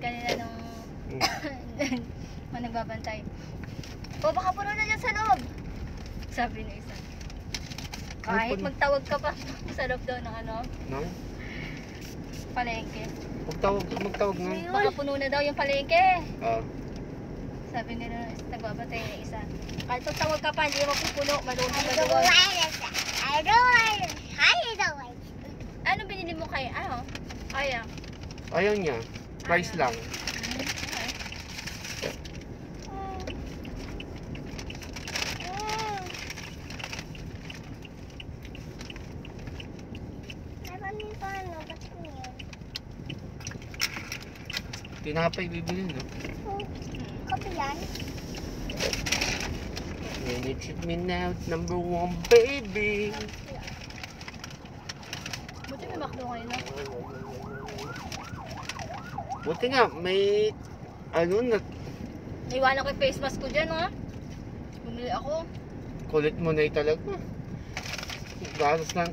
kanila nung nagbabantay. O baka puno na dyan sa loob. Sabi ni isa. Kahit magtawag ka pa sa loob daw ng ano? No? Palengke. Magtawag nga. Baka puno na daw yung palengke. Sabi nila, nagbabantay na isa. Kahit magtawag ka pa, hindi mo pupuno. Maluhin I ka don't doon. like it. I don't like it. Ano binili mo kay, ano? Kaya. Ayaw niya. Price lang. Tinapay bibili, no? Kape yan? When you treat me now, number one, baby. Buti may McDo ngayon, no? Buti nga, may ano na, Naiwanan ko yung face mask ko dyan, ha? Bumili ako. kulit mo na talaga. Ganos lang.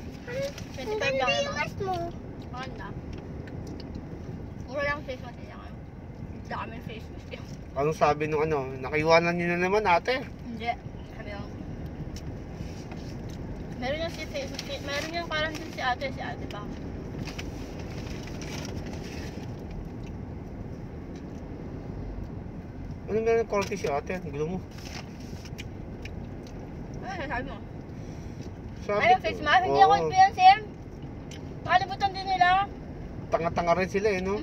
25 lang, ano? Mas mo. Mahal na. Mura lang face mask niya. Daming face mask yun. Anong sabi nung ano, nakiwanan niyo na naman ate. Hindi. Sabi ko. Meron yung si face mask. Meron yung parang din si ate pa. Ano meron ng quality si ate? Ang gulo mo. Ano sabi mo? Sabi Ayun, face mask. Hindi ako yan, Sim. Makalimutan din nila. Tanga-tanga rin sila eh, no?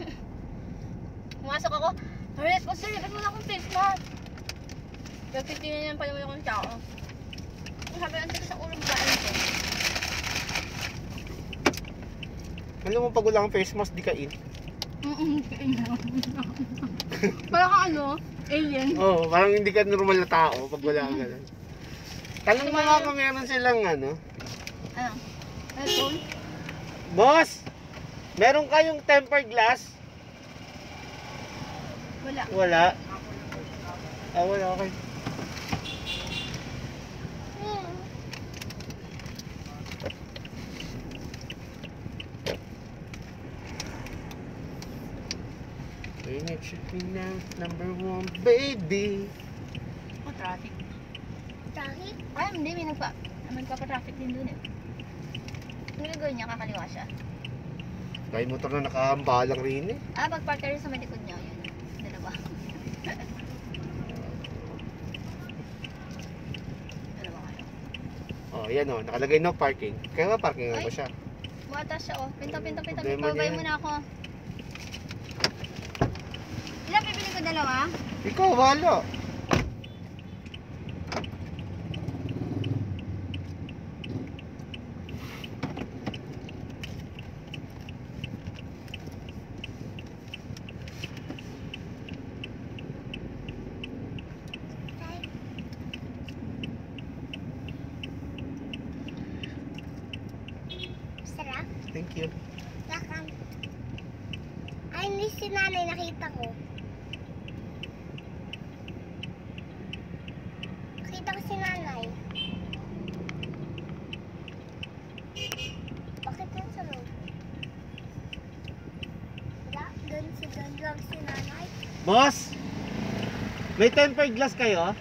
Pumasok ako. Maris, sir, ba't mo na akong face mask? Nagtitingnan yan pa naman akong tao. Sabi, ang tigas sa ulo mo ba? Alam mo, pag wala kang face mask, di ka in. Parang kang ano? Alien. Oo, parang hindi ka normal na tao pag wala kang gano'n. Tanong mo nga kung meron silang ano. Ano? Phone? Boss! Meron kayong tempered glass? Wala. Wala. Wala, okay. When you treat me now, number one, baby. Oh, traffic. Traffic? Ay, hindi. May nagpa-traffic din dun eh. Ano gagawin niya? Kakaliwa siya. May motor na nakahambalang rin eh. Pag-park ka rin sa may likod niya. Yun. Dalawa. Dalawa kayo. Oh, yan oh, nakalagay no parking. Kaya ba parking nga ba siya? Bumatas siya oh. Pinto. Problema Pabay niya. mo na ako. Ilan bibili ko? Dalawa? Ikaw, wala. Sarap? Thank you. Lakang. Ay, hindi si nanay nakita ko. Nakita ko si nanay. Bakit yan sa loob? Wala, doon lang si nanay. Boss! May tempered glass kayo?